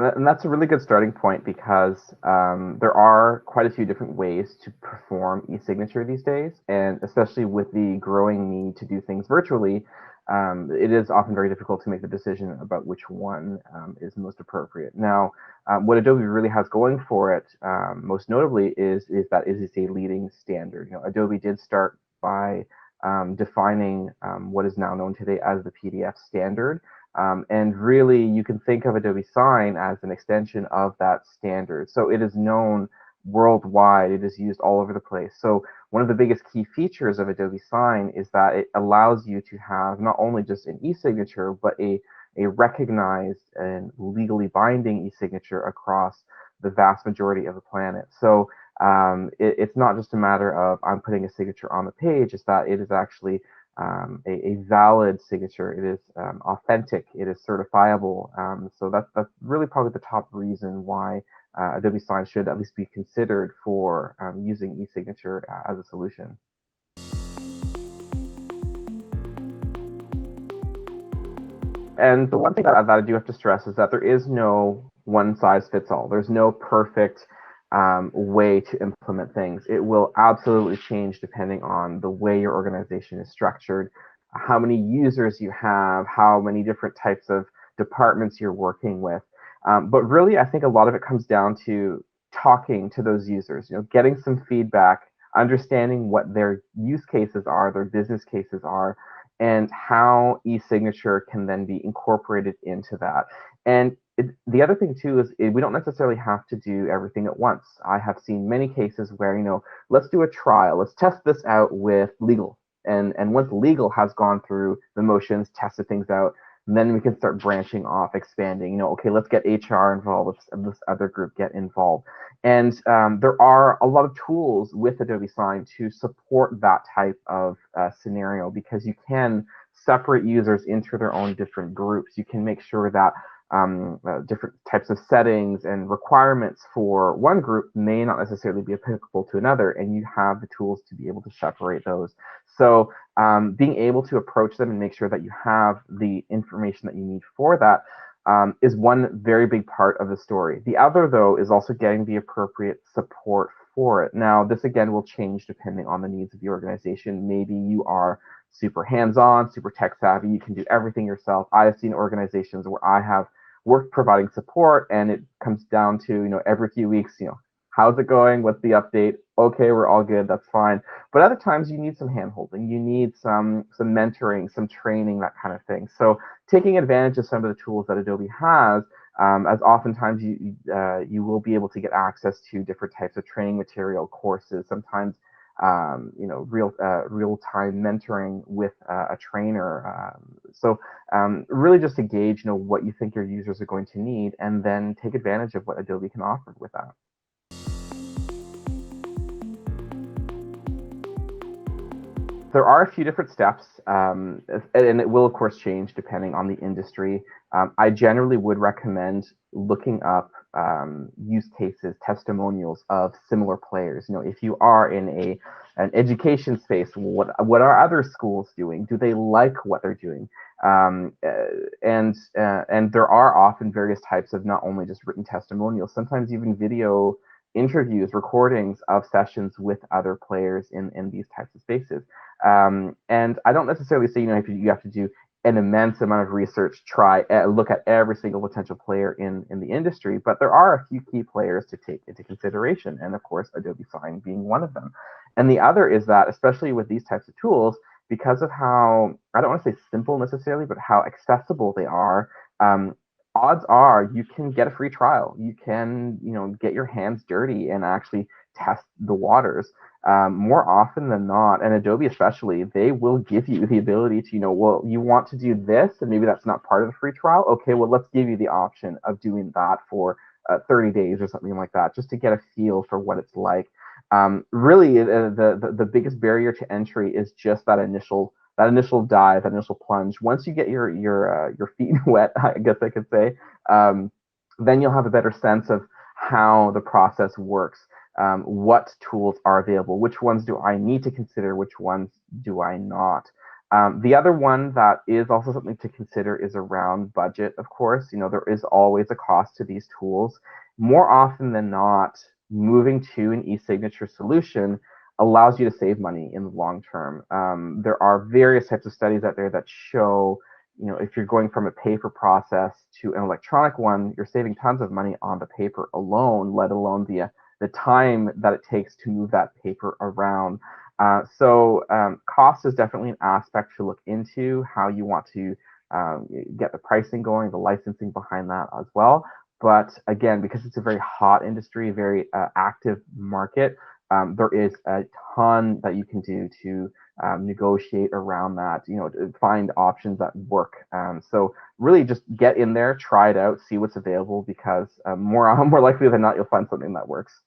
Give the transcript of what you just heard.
And that's a really good starting point because there are quite a few different ways to perform e-signature these days, and especially with the growing need to do things virtually, it is often very difficult to make the decision about which one is most appropriate. Now, what Adobe really has going for it, most notably, is that it is a leading standard. Adobe did start by defining what is now known today as the PDF standard. And really, you can think of Adobe Sign as an extension of that standard. So it is known worldwide. It is used all over the place. So one of the biggest key features of Adobe Sign is that it allows you to have not only just an e-signature, but a recognized and legally binding e-signature across the vast majority of the planet. So it's not just a matter of I'm putting a signature on the page, it's that it is actually a valid signature. It is authentic. It is certifiable. So that's really probably the top reason why Adobe Sign should at least be considered for using e-signature as a solution. And the one thing that I do have to stress is that there is no one size fits all. There's no perfect way to implement things. It will absolutely change depending on the way your organization is structured, how many users you have, how many different types of departments you're working with. But really, I think a lot of it comes down to talking to those users, getting some feedback, understanding what their use cases are, their business cases are, and how e-signature can then be incorporated into that. And the other thing too is we don't necessarily have to do everything at once. I have seen many cases where, let's do a trial, let's test this out with legal. And once legal has gone through the motions, tested things out, then we can start branching off, expanding. Okay, let's get HR involved, let's this other group get involved. And there are a lot of tools with Adobe Sign to support that type of scenario, because you can separate users into their own different groups. You can make sure that different types of settings and requirements for one group may not necessarily be applicable to another, and you have the tools to be able to separate those. So being able to approach them and make sure that you have the information that you need for that is one very big part of the story. The other, though, is also getting the appropriate support for it. Now, this again will change depending on the needs of the organization. Maybe you are super hands-on, super tech savvy, you can do everything yourself. I have seen organizations where I have worked providing support, and it comes down to, every few weeks, how's it going? What's the update? Okay, we're all good. That's fine. But other times you need some handholding. You need some mentoring, some training, that kind of thing. So taking advantage of some of the tools that Adobe has, as oftentimes you will be able to get access to different types of training material, courses, sometimes real-time mentoring with a trainer. So really just to gauge, what you think your users are going to need, and then take advantage of what Adobe can offer with that. There are a few different steps, and it will, of course, change depending on the industry. I generally would recommend looking up use cases, testimonials of similar players. If you are in an education space, what are other schools doing? Do they like what they're doing? And there are often various types of not only just written testimonials, sometimes even video interviews, recordings of sessions with other players in these types of spaces. And I don't necessarily say, if you have to do an immense amount of research, look at every single potential player in the industry, but there are a few key players to take into consideration, and of course, Adobe Sign being one of them. And the other is that, especially with these types of tools, because of how, I don't want to say simple necessarily, but how accessible they are, odds are you can get a free trial. You can, get your hands dirty and actually test the waters. More often than not, and Adobe especially, they will give you the ability to, well, you want to do this, and maybe that's not part of the free trial. Okay, well, let's give you the option of doing that for 30 days or something like that, just to get a feel for what it's like. Really, the biggest barrier to entry is just that initial dive, that initial plunge. Once you get your feet wet, I guess I could say, then you'll have a better sense of how the process works. What tools are available, which ones do I need to consider, which ones do I not. The other one that is also something to consider is around budget, of course. There is always a cost to these tools. More often than not, moving to an e-signature solution allows you to save money in the long term. There are various types of studies out there that show, if you're going from a paper process to an electronic one, you're saving tons of money on the paper alone, let alone the time that it takes to move that paper around. So cost is definitely an aspect to look into, how you want to get the pricing going, the licensing behind that as well. But again, because it's a very hot industry, very active market, there is a ton that you can do to negotiate around that, to find options that work. So really just get in there, try it out, see what's available, because more likely than not, you'll find something that works.